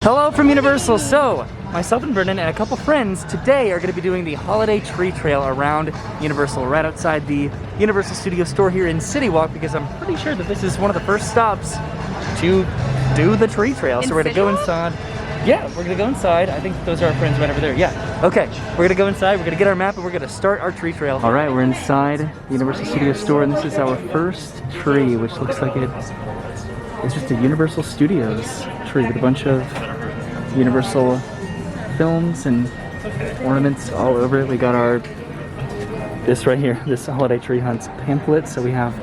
Hello from Universal. So, myself and Brendan and a couple friends today are going to be doing the holiday tree trail around Universal, right outside the Universal Studio store here in City Walk, because I'm pretty sure that this is one of the first stops to do the tree trail. So we're going to go inside. Yeah, we're going to go inside. I think those are our friends right over there. Yeah. Okay, we're going to go inside. We're going to get our map and we're going to start our tree trail. All right, we're inside the Universal Studio store and this is our first tree, which looks like it's just a Universal Studios tree with a bunch of Universal films and ornaments all over it. We got this right here, this holiday tree hunt pamphlet. So we have,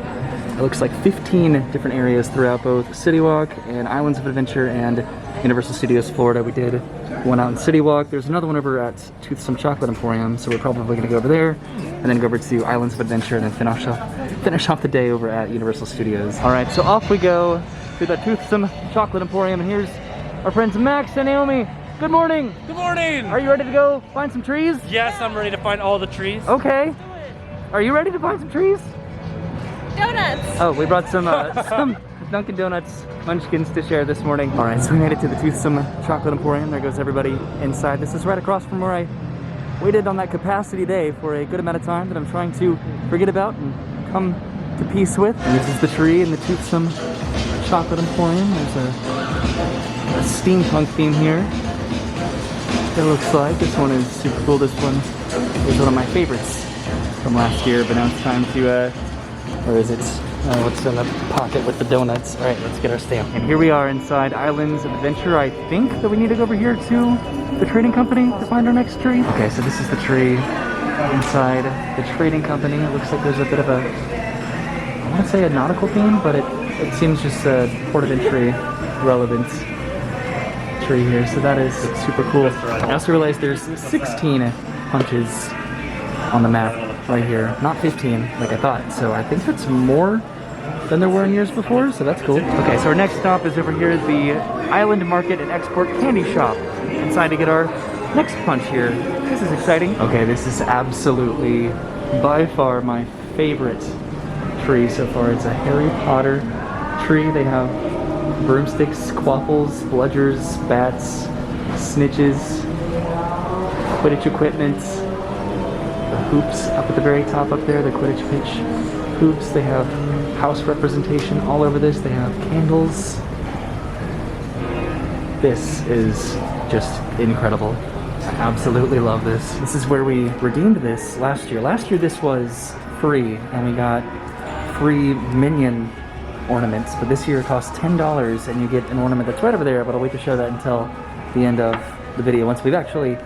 it looks like 15 different areas throughout both City Walk and Islands of Adventure and Universal Studios Florida. We did one out in City Walk. There's another one over at Toothsome Chocolate Emporium, so we're probably gonna go over there and then go over to Islands of Adventure and then finish off the day over at Universal Studios. All right, so off we go to the Toothsome Chocolate Emporium, and here's our friends Max and Naomi. Good morning. Good morning. Are you ready to go find some trees? Yes, I'm ready to find all the trees. Okay. Are you ready to find some trees? Donuts. Oh, we brought some Dunkin' Donuts munchkins to share this morning. All right, so we made it to the Toothsome Chocolate Emporium. There goes everybody inside. This is right across from where I waited on that capacity day for a good amount of time that I'm trying to forget about and come to peace with. And this is the tree in the Toothsome Chocolate Emporium. There's a steampunk theme here. It looks like this one is super cool. This one is one of my favorites from last year, but now it's time to where is it? What's in the pocket with the donuts? All right, let's get our stamp. And here we are inside Islands of Adventure. I think that we need to go over here to the trading company to find our next tree. Okay, so this is the tree inside the trading company. It looks like there's a bit of a, I want to say a nautical theme, but it seems just a port of entry relevant tree here. So that is super cool. I also realized there's 16 punches on the map right here, not 15 like I thought. So I think that's more than there were in years before, so that's cool. Okay, so our next stop is over here at the Island Market and Export Candy Shop. Inside to get our next punch here. This is exciting. Okay, this is absolutely by far my favorite tree so far. It's a Harry Potter tree. They have broomsticks, quaffles, bludgers, bats, snitches, Quidditch equipment, the hoops up at the very top up there, the Quidditch pitch hoops. They have house representation all over this. They have candles. This is just incredible. I absolutely love this. This is where we redeemed this last year. Last year this was free and we got free minion ornaments, but this year it costs $10 and you get an ornament that's right over there, but I'll wait to show that until the end of the video once we've actually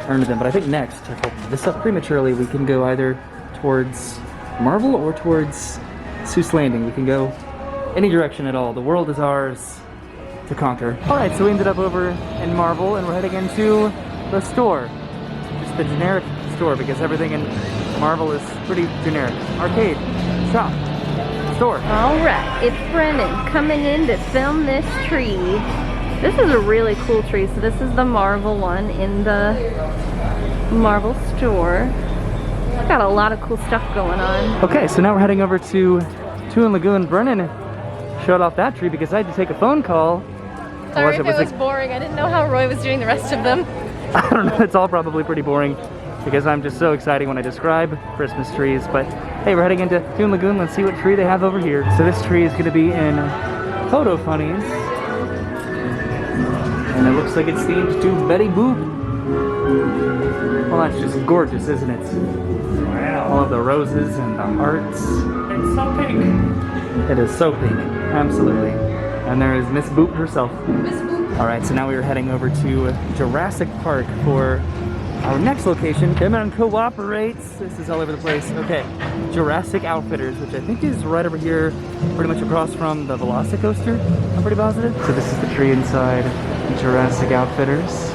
earned them. But I think next, if I hold this up prematurely, we can go either towards Marvel or towards Seuss Landing. We can go any direction at all. The world is ours to conquer. All right, so we ended up over in Marvel and we're heading into the store. Just the generic store because everything in Marvel is pretty generic. Arcade, shop, store. All right, it's Brendan coming in to film this tree. This is a really cool tree. So this is the Marvel one in the Marvel store. Got a lot of cool stuff going on. Okay, so now we're heading over to Dune Lagoon. Brennan showed off that tree because I had to take a phone call. Sorry if it was boring. I didn't know how Roy was doing the rest of them. I don't know, it's all probably pretty boring because I'm just so excited when I describe Christmas trees. But hey, we're heading into Dune Lagoon. Let's see what tree they have over here. So this tree is going to be in Photo Funnies. And it looks like it's themed to Betty Boop. Well, that's just gorgeous, isn't it? Wow. All of the roses and the hearts. It's so pink. It is so pink, absolutely. And there is Miss Boop herself. Miss Boop. All right, so now we are heading over to Jurassic Park for our next location. Come on, cooperates. This is all over the place. Okay, Jurassic Outfitters, which I think is right over here, pretty much across from the Velocicoaster, I'm pretty positive. So this is the tree inside Jurassic Outfitters.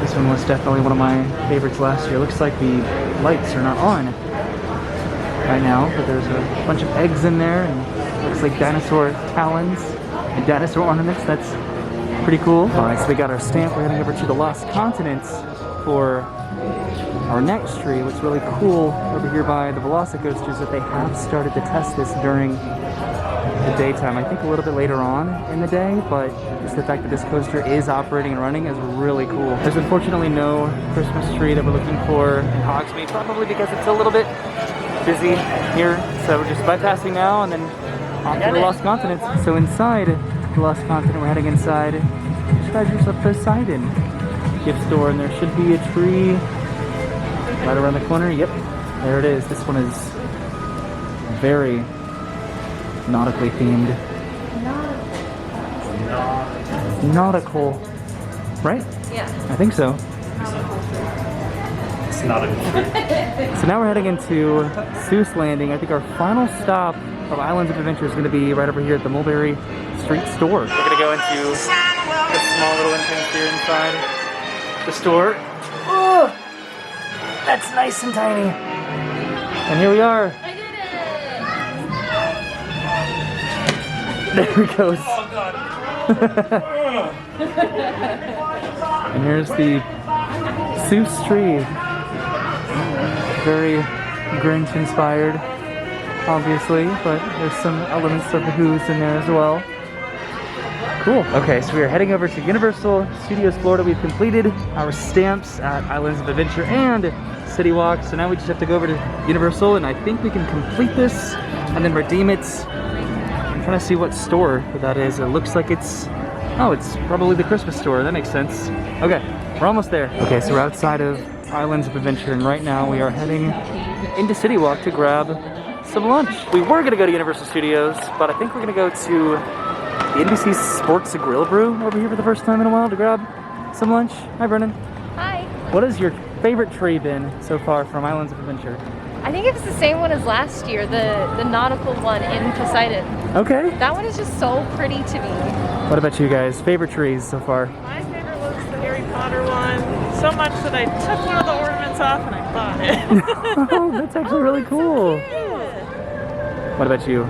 This one was definitely one of my favorites last year. Looks like the lights are not on right now, but there's a bunch of eggs in there and looks like dinosaur talons and dinosaur ornaments. That's pretty cool. All right, so we got our stamp. We're heading over to the Lost Continents for our next tree. What's really cool over here by the Velocicoaster is that they have started to test this during the daytime. I think a little bit later on in the day, but just the fact that this coaster is operating and running is really cool. There's unfortunately no Christmas tree that we're looking for in Hogsmeade, probably because it's a little bit busy here. So we're just bypassing now and then off to the Lost Continent. So inside the Lost Continent, we're heading inside Treasures of Poseidon gift store, and there should be a tree right around the corner. Yep, there it is. This one is very nautically themed. Nautical, right? Yeah. I think so. It's nautical. So now we're heading into Seuss Landing. I think our final stop of Islands of Adventure is going to be right over here at the Mulberry Street store. We're going to go into this small little entrance here inside the store. Oh, that's nice and tiny. And here we are. I did it! There it goes. Oh god. And here's the Seuss tree. Very Grinch inspired, obviously, but there's some elements of the Who's in there as well. Cool. Okay, so we are heading over to Universal Studios Florida. We've completed our stamps at Islands of Adventure and City Walk, so now we just have to go over to Universal, and I think we can complete this and then redeem it. I'm trying to see what store that is. It looks like it's probably the Christmas store. That makes sense. Okay, we're almost there. Okay, so we're outside of Islands of Adventure, and right now we are heading into City Walk to grab some lunch. We were gonna go to Universal Studios, but I think we're gonna go to the NBC Sports Grill Brew over here for the first time in a while to grab some lunch. Hi, Brennan. Hi. What has your favorite tree been so far from Islands of Adventure? I think it's the same one as last year, the nautical one in Poseidon. Okay. That one is just so pretty to me. What about you guys? Favorite trees so far? My favorite was the Harry Potter one, so much that I took one of the ornaments off and I bought it. Oh, that's actually really cool. What about you?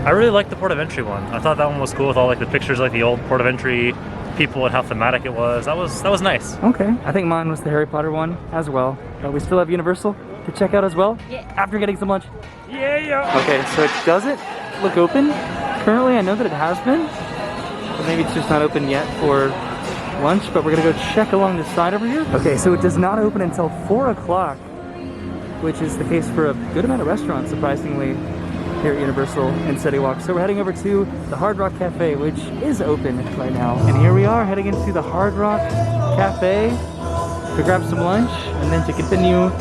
I really liked the Port of Entry one. I thought that one was cool with all like the pictures, like the old Port of Entry people and how thematic it was. That was nice. Okay. I think mine was the Harry Potter one as well. But we still have Universal to check out as well. Yeah. After getting some lunch. Yeah. Okay, so it doesn't look open currently. I know that it has been, but maybe it's just not open yet for lunch, but we're gonna go check along the side over here. Okay, so it does not open until 4 o'clock, which is the case for a good amount of restaurants, surprisingly, here at Universal and City Walk. So we're heading over to the Hard Rock Cafe, which is open right now. And here we are heading into the Hard Rock Cafe to grab some lunch and then to continue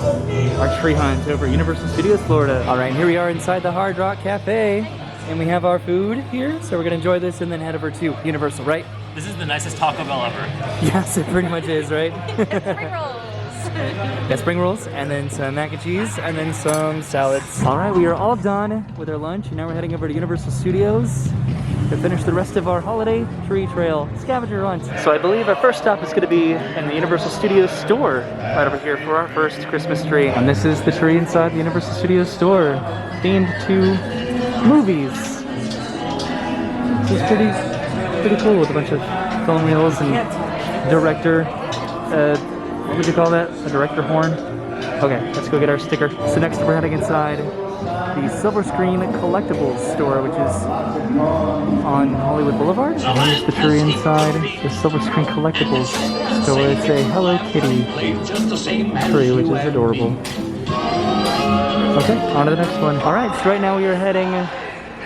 our tree hunt over at Universal Studios Florida. All right, here we are inside the Hard Rock Cafe, and we have our food here. So we're gonna enjoy this and then head over to Universal, right? This is the nicest Taco Bell ever. Yes, it pretty much is, right? Spring rolls. Got spring rolls, and then some mac and cheese, and then some salads. All right, we are all done with our lunch, and now we're heading over to Universal Studios to finish the rest of our holiday tree trail scavenger hunt. So I believe our first stop is going to be in the Universal Studios store, right over here for our first Christmas tree. And this is the tree inside the Universal Studios store, themed to movies. It's pretty cool with a bunch of film reels and director, what would you call that? A director horn? Okay, let's go get our sticker. So next we're heading inside the Silver Screen Collectibles store, which is on Hollywood Boulevard. And here's the tree inside the Silver Screen Collectibles store. It's a Hello Kitty tree, which is adorable. Okay, on to the next one. All right, so right now we are heading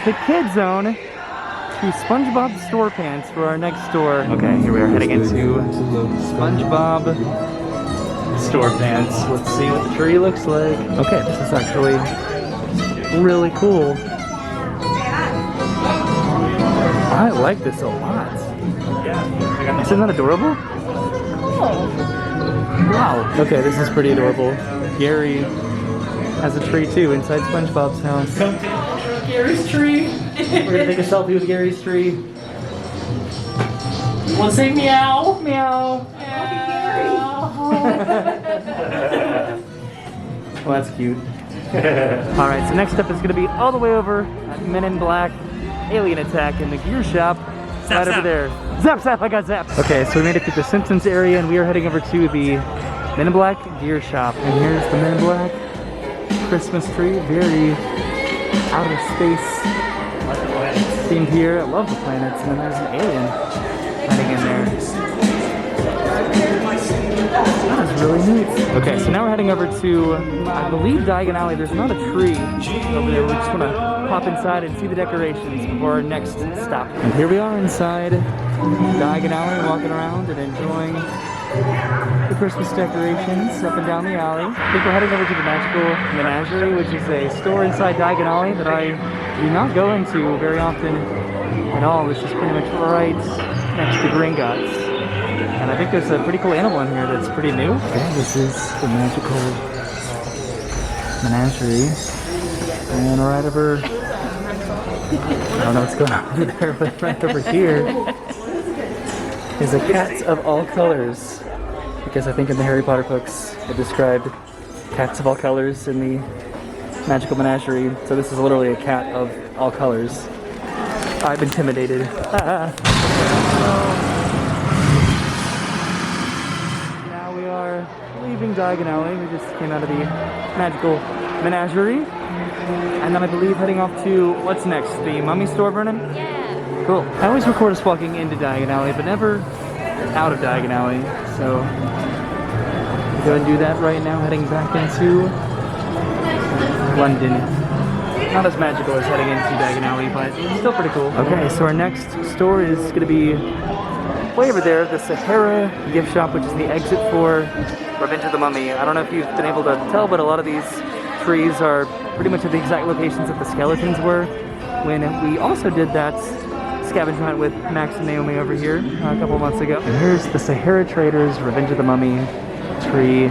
to Kid Zone to SpongeBob Store Pants for our next store. Okay, here we are heading into SpongeBob Store Pants. Let's see what the tree looks like. Okay, this is actually really cool. I like this a lot. Isn't that adorable? Wow. Okay, this is pretty adorable. Gary has a tree too inside SpongeBob's house. Come take a picture of Gary's tree. We're gonna take a selfie with Gary's tree. You wanna say meow? Meow. Well, that's cute. Alright, so next up is going to be all the way over at Men in Black Alien Attack in the gear shop. Right over there. Zap, zap, I got zapped. Okay, so we made it to the Simpsons area and we are heading over to the Men in Black gear shop. And here's the Men in Black Christmas tree. Very outer space themed here. I love the planets, and then there's an alien hiding in there. That is really neat. Okay, so now we're heading over to, I believe, Diagon Alley. There's not a tree over there. We just want to pop inside and see the decorations before our next stop. And here we are inside Diagon Alley, walking around and enjoying the Christmas decorations up and down the alley. I think we're heading over to the Magical Menagerie, which is a store inside Diagon Alley that I do not go into very often at all. It's just pretty much right next to Gringotts. And I think there's a pretty cool animal in here that's pretty new. Okay, this is the Magical Menagerie. And right over, I don't know what's going on over there, but right over here is a cat of all colors. Because I think in the Harry Potter books it described cats of all colors in the Magical Menagerie. So this is literally a cat of all colors. I'm intimidated. Now we are leaving Diagon Alley. We just came out of the Magical Menagerie. And then I believe heading off to, what's next? The Mummy store, Vernon? Yeah. Cool. I always record us walking into Diagon Alley, but never out of Diagon Alley. So we'll go and do that right now, heading back into London. Not as magical as heading into Diagon Alley, but still pretty cool. Okay, so our next store is going to be way over there, the Sahara gift shop, which is the exit for Revenge of the Mummy. I don't know if you've been able to tell, but a lot of these trees are pretty much at the exact locations that the skeletons were when we also did that scavenger hunt with Max and Naomi over here a couple months ago. And here's the Sahara Traders Revenge of the Mummy tree.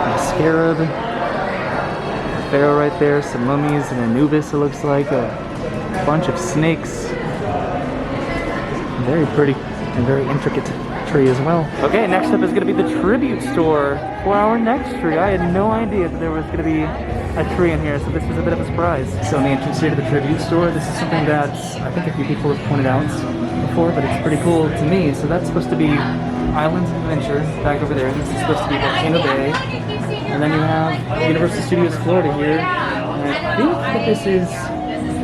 A scarab. Pharaoh right there, some mummies, and Anubis, it looks like, a bunch of snakes. Very pretty and very intricate tree as well. Okay, next up is going to be the tribute store for our next tree. I had no idea that there was going to be a tree in here, so this was a bit of a surprise. So in the entrance here to the tribute store, this is something that I think a few people have pointed out before, but it's pretty cool to me. So that's supposed to be Islands of Adventure back over there. This is supposed to be Volcano Bay. And then you have Universal Studios Florida here. And I think that this is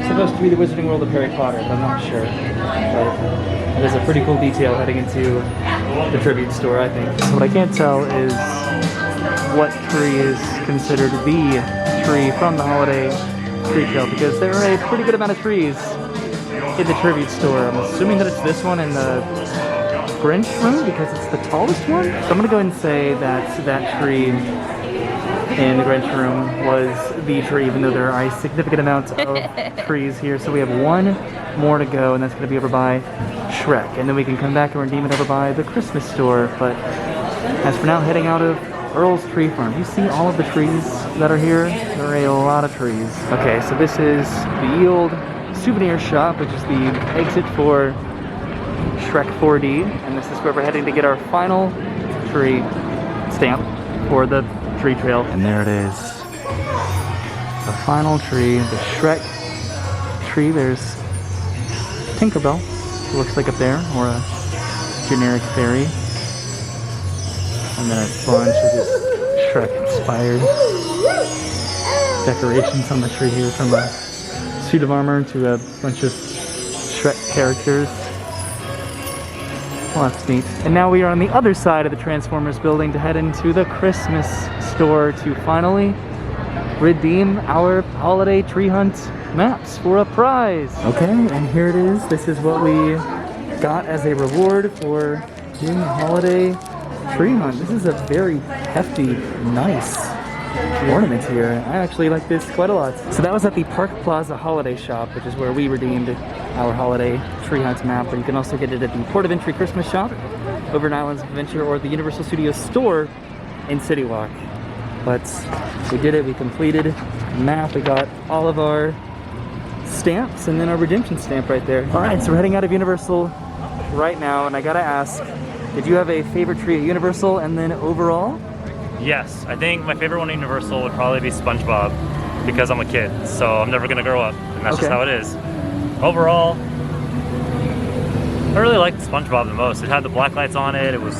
supposed to be the Wizarding World of Harry Potter, but I'm not sure. But it is a pretty cool detail heading into the tribute store, I think. So what I can't tell is what tree is considered the tree from the holiday tree trail, because there are a pretty good amount of trees in the tribute store. I'm assuming that it's this one in the Grinch room because it's the tallest one. So I'm gonna go ahead and say that that tree in the Grinch room was the tree, even though there are a significant amount of trees here. So we have one more to go, and that's going to be over by Shrek. And then we can come back and redeem it over by the Christmas store. But as for now, heading out of Earl's Tree Farm. You see all of the trees that are here? There are a lot of trees. Okay, so this is the Yield Souvenir Shop, which is the exit for Shrek 4D. And this is where we're heading to get our final tree stamp for the tree trail. And there it is. The final tree, the Shrek tree. There's Tinkerbell, it looks like up there, or a generic fairy. And then a bunch of just Shrek-inspired decorations on the tree here, from a suit of armor to a bunch of Shrek characters. Well, that's neat. And now we are on the other side of the Transformers building to head into the Christmas store to finally redeem our holiday tree hunt maps for a prize. Okay, and here it is. This is what we got as a reward for doing the holiday tree hunt. This is a very hefty, nice ornament here. I actually like this quite a lot. So that was at the Park Plaza Holiday Shop, which is where we redeemed our holiday tree hunt map. But you can also get it at the Port of Entry Christmas Shop over in Islands of Adventure, or the Universal Studios store in City Walk. But we did it. We completed the map. We got all of our stamps and then our redemption stamp right there. All right, so we're heading out of Universal right now, and I gotta ask, did you have a favorite tree at Universal, and then overall? Yes, I think my favorite one at Universal would probably be SpongeBob, because I'm a kid, so I'm never gonna grow up, and that's just how it is. Overall, I really liked SpongeBob the most. It had the black lights on it. It was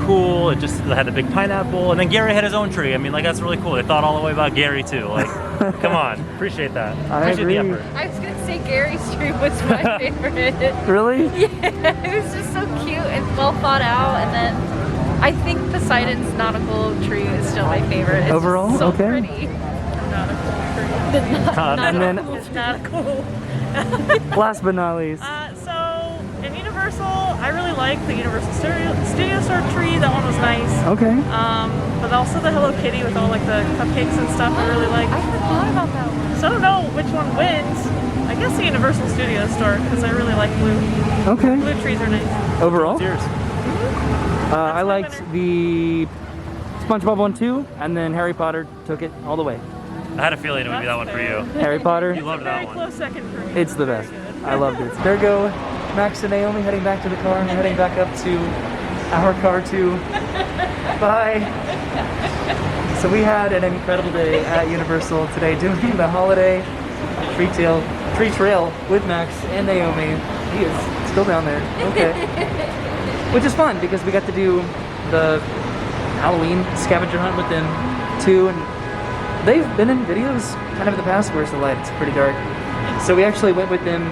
cool. It had the big pineapple, and then Gary had his own tree. I mean, like, that's really cool. They thought all the way about Gary too. Like, Come on, appreciate that. I Appreciate the agree. effort. I was gonna say Gary's tree was my favorite. Really? Yeah, it was just so cute and well thought out, and then I think Poseidon's nautical tree is still my favorite. It's Overall? just so Okay. pretty. Not a cool tree. And then It's not cool. last but not least. So in Universal, I really like the Universal Studio Store tree. That one was nice. Okay. But also the Hello Kitty with all like the cupcakes and stuff. I really like. I forgot about that one. So I don't know which one wins. I guess the Universal Studio Store because I really like blue. Okay. Blue trees are nice. Overall? Cheers. I my liked winner. the SpongeBob one too, and then Harry Potter took it all the way. I had a feeling it would be that one for you. Harry Potter, You loved that Very one. close second for me. it's the best. I loved it. There go Max and Naomi heading back to the car, and we're heading back up to our car too. Bye. So we had an incredible day at Universal today doing the holiday tree trail with Max and Naomi. He is still down there. Okay. Which is fun because we got to do the Halloween scavenger hunt with them too, and they've been in videos kind of in the past where it's the light, it's pretty dark. So we actually went with them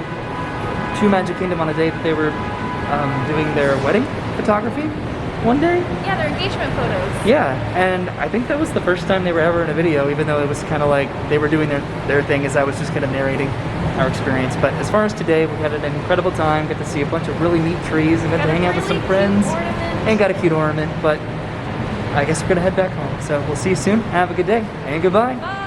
to Magic Kingdom on a day that they were doing their wedding photography one day. Yeah, their engagement photos. Yeah, and I think that was the first time they were ever in a video, even though it was kind of like they were doing their thing as I was just kind of narrating our experience. But as far as today, we had an incredible time, got to see a bunch of really neat trees and got to hang out with some friends and got a cute ornament. But I guess we're gonna head back home. So we'll see you soon. Have a good day and goodbye. Bye.